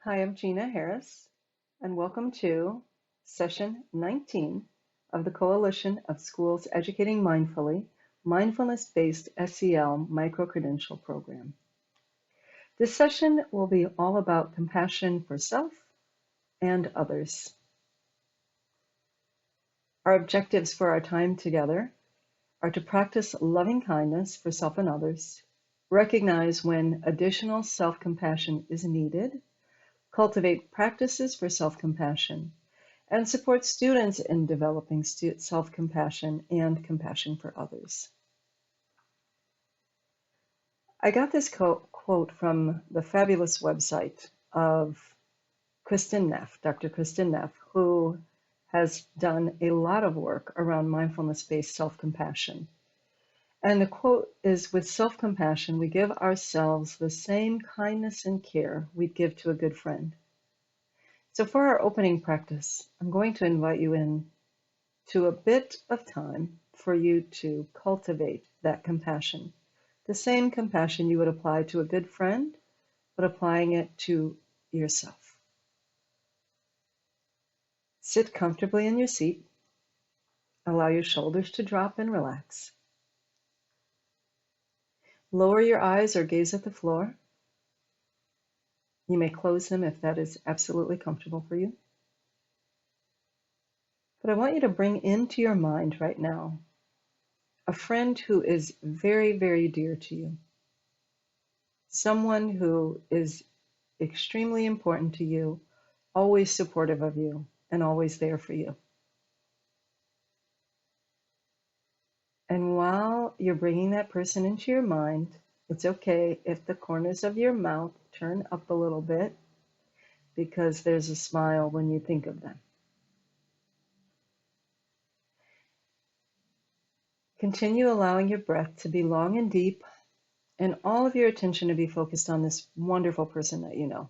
Hi, I'm Gina Harris, and welcome to session 19 of the Coalition of Schools Educating Mindfully, Mindfulness-Based SEL Micro-Credential Program. This session will be all about compassion for self and others. Our objectives for our time together are to practice loving kindness for self and others, recognize when additional self-compassion is needed, cultivate practices for self-compassion, and support students in developing self-compassion and compassion for others. I got this quote from the fabulous website of Kristen Neff, Dr. Kristen Neff, who has done a lot of work around mindfulness-based self-compassion. And the quote is, "With self-compassion, we give ourselves the same kindness and care we'd give to a good friend." So for our opening practice, I'm going to invite you in to a bit of time for you to cultivate that compassion. The same compassion you would apply to a good friend, but applying it to yourself. Sit comfortably in your seat. Allow your shoulders to drop and relax. Lower your eyes or gaze at the floor. You may close them if that is absolutely comfortable for you. But I want you to bring into your mind right now a friend who is very, very dear to you. Someone who is extremely important to you, always supportive of you, and always there for you. And while you're bringing that person into your mind, it's okay if the corners of your mouth turn up a little bit, because there's a smile when you think of them. Continue allowing your breath to be long and deep, and all of your attention to be focused on this wonderful person that you know.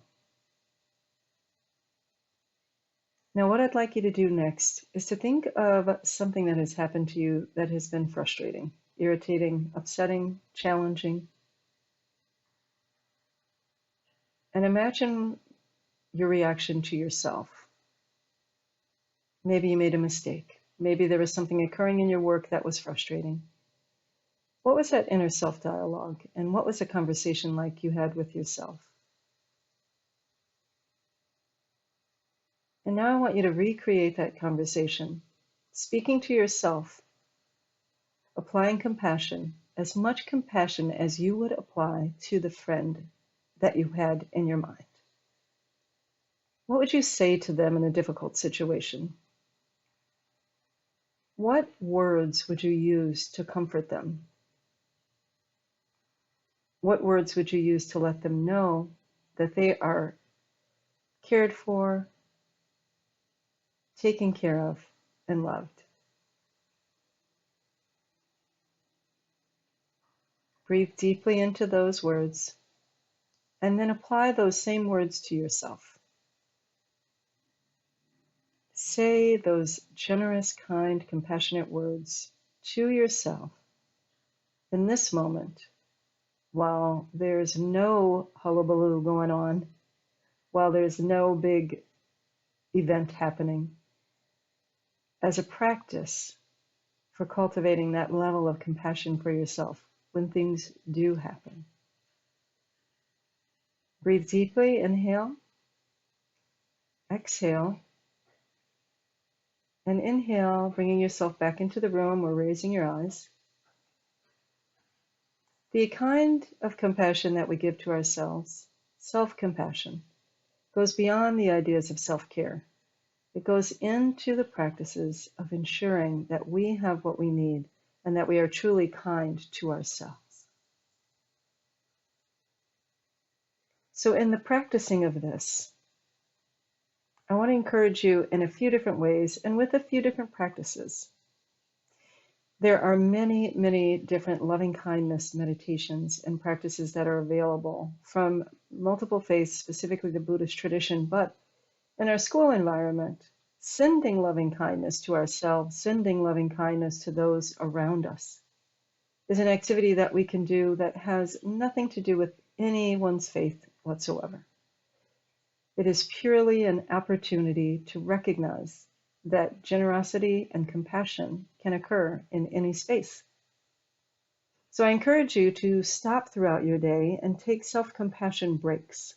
Now, what I'd like you to do next is to think of something that has happened to you that has been frustrating, irritating, upsetting, challenging. And imagine your reaction to yourself. Maybe you made a mistake. Maybe there was something occurring in your work that was frustrating. What was that inner self-dialogue, and what was the conversation like you had with yourself? And now I want you to recreate that conversation, speaking to yourself, applying compassion, as much compassion as you would apply to the friend that you had in your mind. What would you say to them in a difficult situation? What words would you use to comfort them? What words would you use to let them know that they are cared for, taken care of, and loved? Breathe deeply into those words, and then apply those same words to yourself. Say those generous, kind, compassionate words to yourself in this moment, while there's no hullabaloo going on, while there's no big event happening, as a practice for cultivating that level of compassion for yourself when things do happen. Breathe deeply, inhale, exhale, and inhale, bringing yourself back into the room or raising your eyes. The kind of compassion that we give to ourselves, self-compassion, goes beyond the ideas of self-care. It goes into the practices of ensuring that we have what we need and that we are truly kind to ourselves. So in the practicing of this, I want to encourage you in a few different ways and with a few different practices. There are many, many different loving kindness meditations and practices that are available from multiple faiths, specifically the Buddhist tradition, but in our school environment, sending loving kindness to ourselves, sending loving kindness to those around us is an activity that we can do that has nothing to do with anyone's faith whatsoever. It is purely an opportunity to recognize that generosity and compassion can occur in any space. So I encourage you to stop throughout your day and take self-compassion breaks.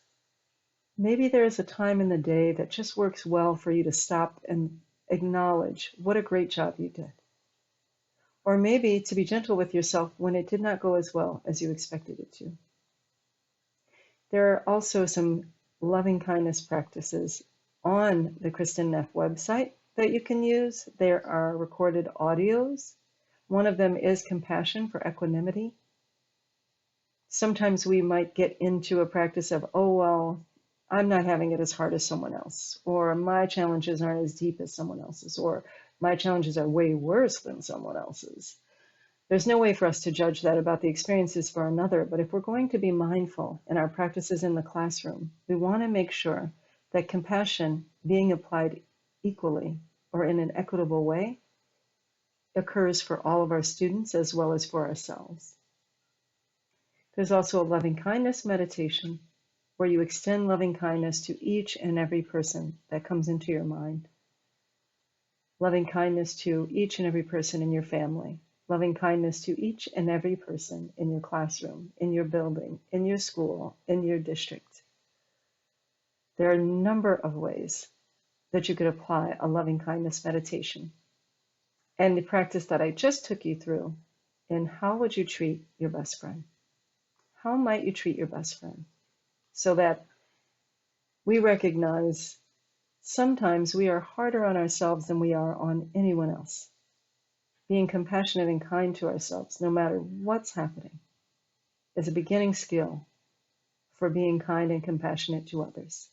Maybe there is a time in the day that just works well for you to stop and acknowledge what a great job you did. Or maybe to be gentle with yourself when it did not go as well as you expected it to. There are also some loving kindness practices on the Kristen Neff website that you can use. There are recorded audios. One of them is compassion for equanimity. Sometimes we might get into a practice of, oh, well, I'm not having it as hard as someone else, or my challenges aren't as deep as someone else's, or my challenges are way worse than someone else's. There's no way for us to judge that about the experiences for another, but if we're going to be mindful in our practices in the classroom, we want to make sure that compassion being applied equally or in an equitable way occurs for all of our students as well as for ourselves. There's also a loving kindness meditation where you extend loving kindness to each and every person that comes into your mind. Loving kindness to each and every person in your family. Loving kindness to each and every person in your classroom, in your building, in your school, in your district. There are a number of ways that you could apply a loving kindness meditation. And the practice that I just took you through in how would you treat your best friend? How might you treat your best friend? So that we recognize sometimes we are harder on ourselves than we are on anyone else. Being compassionate and kind to ourselves, no matter what's happening, is a beginning skill for being kind and compassionate to others.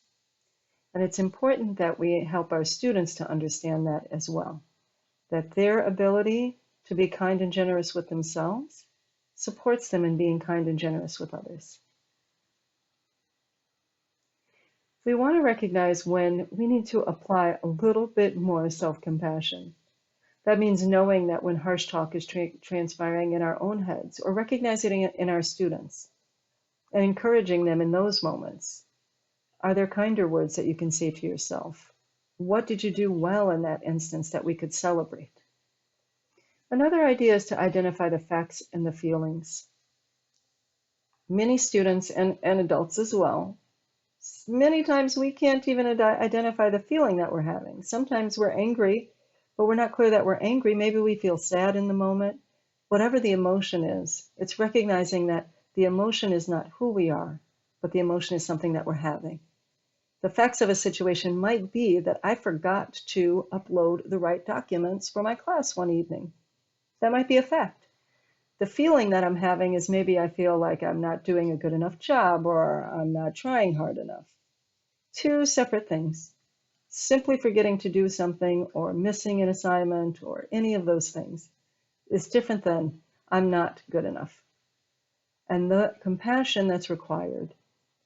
And it's important that we help our students to understand that as well, that their ability to be kind and generous with themselves supports them in being kind and generous with others. We want to recognize when we need to apply a little bit more self-compassion. That means knowing that when harsh talk is transpiring in our own heads, or recognizing it in our students and encouraging them in those moments. Are there kinder words that you can say to yourself? What did you do well in that instance that we could celebrate? Another idea is to identify the facts and the feelings. Many students and adults as well, many times we can't even identify the feeling that we're having. Sometimes we're angry, but we're not clear that we're angry. Maybe we feel sad in the moment. Whatever the emotion is, it's recognizing that the emotion is not who we are, but the emotion is something that we're having. The facts of a situation might be that I forgot to upload the right documents for my class one evening. That might be a fact. The feeling that I'm having is maybe I feel like I'm not doing a good enough job or I'm not trying hard enough. Two separate things. Simply forgetting to do something or missing an assignment or any of those things is different than I'm not good enough. And the compassion that's required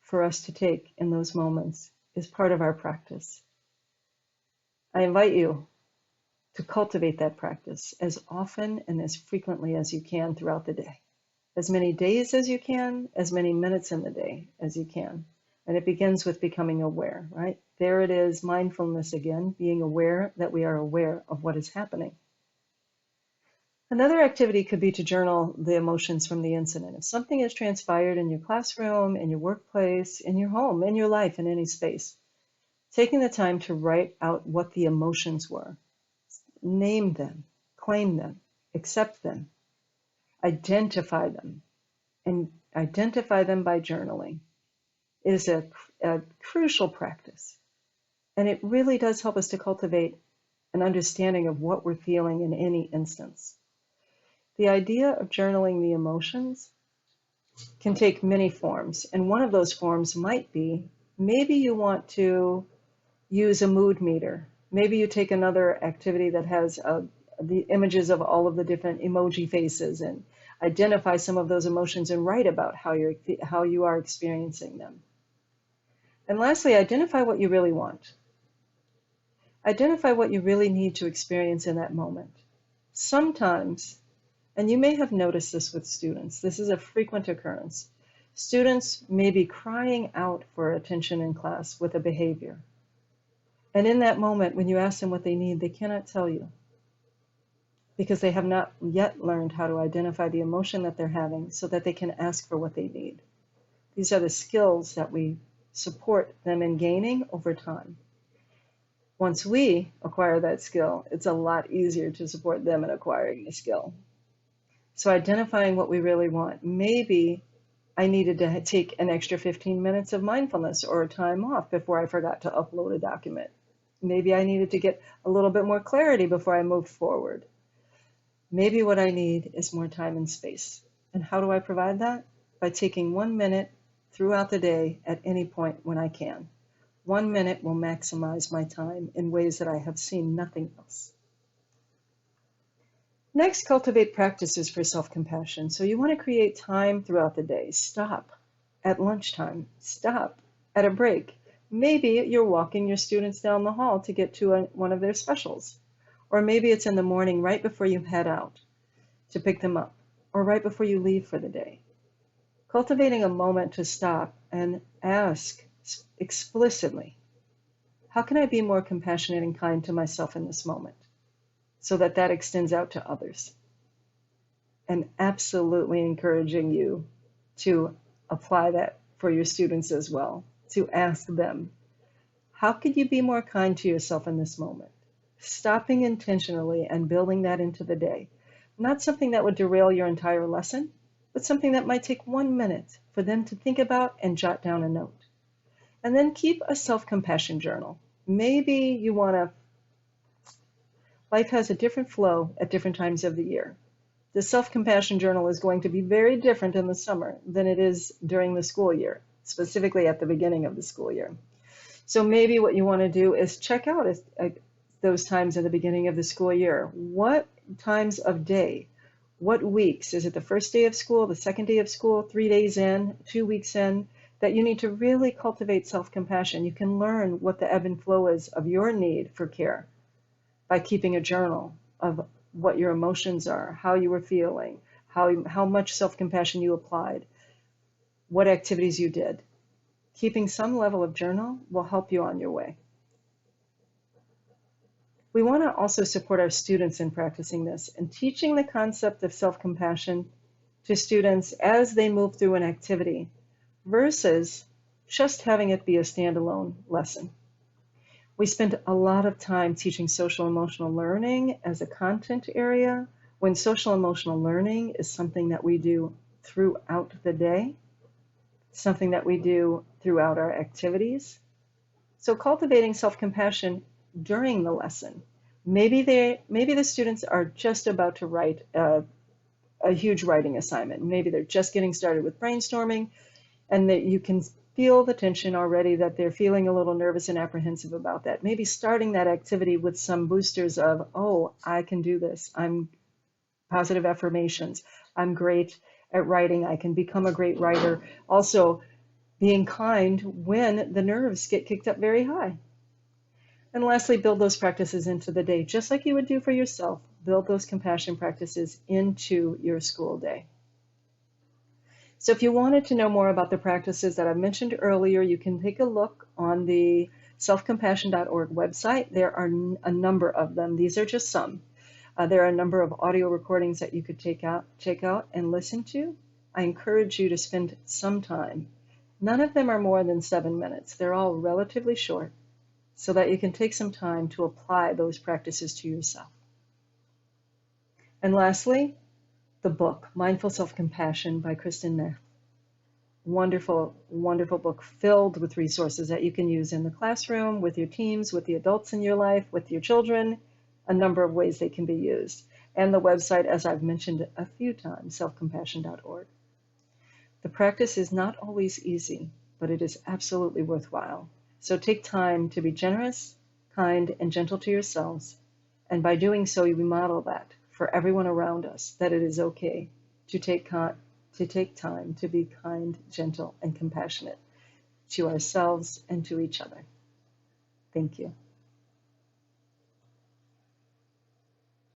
for us to take in those moments is part of our practice. I invite you to cultivate that practice as often and as frequently as you can throughout the day. As many days as you can, as many minutes in the day as you can. And it begins with becoming aware, right? There it is, mindfulness again, being aware that we are aware of what is happening. Another activity could be to journal the emotions from the incident. If something has transpired in your classroom, in your workplace, in your home, in your life, in any space, taking the time to write out what the emotions were. Name them, claim them, accept them, identify them, and identify them by journaling. It is a crucial practice, and it really does help us to cultivate an understanding of what we're feeling in any instance. The idea of journaling the emotions can take many forms, and one of those forms might be maybe you want to use a mood meter. Maybe you take another activity that has the images of all of the different emoji faces and identify some of those emotions and write about how you are experiencing them. And lastly, identify what you really want. Identify what you really need to experience in that moment. Sometimes, and you may have noticed this with students, this is a frequent occurrence. Students may be crying out for attention in class with a behavior. And in that moment, when you ask them what they need, they cannot tell you because they have not yet learned how to identify the emotion that they're having so that they can ask for what they need. These are the skills that we support them in gaining over time. Once we acquire that skill, it's a lot easier to support them in acquiring the skill. So identifying what we really want. Maybe I needed to take an extra 15 minutes of mindfulness or a time off before I forgot to upload a document. Maybe I needed to get a little bit more clarity before I moved forward. Maybe what I need is more time and space. And how do I provide that? By taking 1 minute throughout the day at any point when I can. 1 minute will maximize my time in ways that I have seen nothing else. Next, cultivate practices for self-compassion. So you want to create time throughout the day. Stop at lunchtime. Stop at a break. Maybe you're walking your students down the hall to get to one of their specials. Or maybe it's in the morning right before you head out to pick them up, or right before you leave for the day. Cultivating a moment to stop and ask explicitly, how can I be more compassionate and kind to myself in this moment? So that extends out to others. And absolutely encouraging you to apply that for your students as well, to ask them, how could you be more kind to yourself in this moment? Stopping intentionally and building that into the day. Not something that would derail your entire lesson, but something that might take 1 minute for them to think about and jot down a note. And then keep a self-compassion journal. Maybe you want to, life has a different flow at different times of the year. The self-compassion journal is going to be very different in the summer than it is during the school year, specifically at the beginning of the school year. So maybe what you want to do is check out those times in the beginning of the school year. What times of day? What weeks? Is it the first day of school, the second day of school, 3 days in, 2 weeks in, that you need to really cultivate self-compassion? You can learn what the ebb and flow is of your need for care by keeping a journal of what your emotions are, how you were feeling, how much self-compassion you applied, what activities you did. Keeping some level of journal will help you on your way. We want to also support our students in practicing this and teaching the concept of self-compassion to students as they move through an activity versus just having it be a standalone lesson. We spend a lot of time teaching social emotional learning as a content area when social emotional learning is something that we do throughout the day, something that we do throughout our activities. So cultivating self-compassion during the lesson. Maybe the students are just about to write a huge writing assignment. Maybe they're just getting started with brainstorming, and that you can feel the tension already, that they're feeling a little nervous and apprehensive about that. Maybe starting that activity with some boosters of, oh, I can do this. I'm positive affirmations. I'm great at writing. I can become a great writer. Also, being kind when the nerves get kicked up very high. And lastly, build those practices into the day, just like you would do for yourself. Build those compassion practices into your school day. So if you wanted to know more about the practices that I mentioned earlier, you can take a look on the selfcompassion.org website. There are a number of them. These are just some. There are a number of audio recordings that you could check out and listen to. I encourage you to spend some time. None of them are more than 7 minutes. They're all relatively short, so that you can take some time to apply those practices to yourself. And lastly, the book, Mindful Self-Compassion by Kristen Neff. Wonderful, wonderful book filled with resources that you can use in the classroom, with your teams, with the adults in your life, with your children, a number of ways they can be used. And the website, as I've mentioned a few times, selfcompassion.org. The practice is not always easy, but it is absolutely worthwhile. So take time to be generous, kind, and gentle to yourselves. And by doing so, you model that for everyone around us, that it is okay to take time to be kind, gentle, and compassionate to ourselves and to each other. Thank you.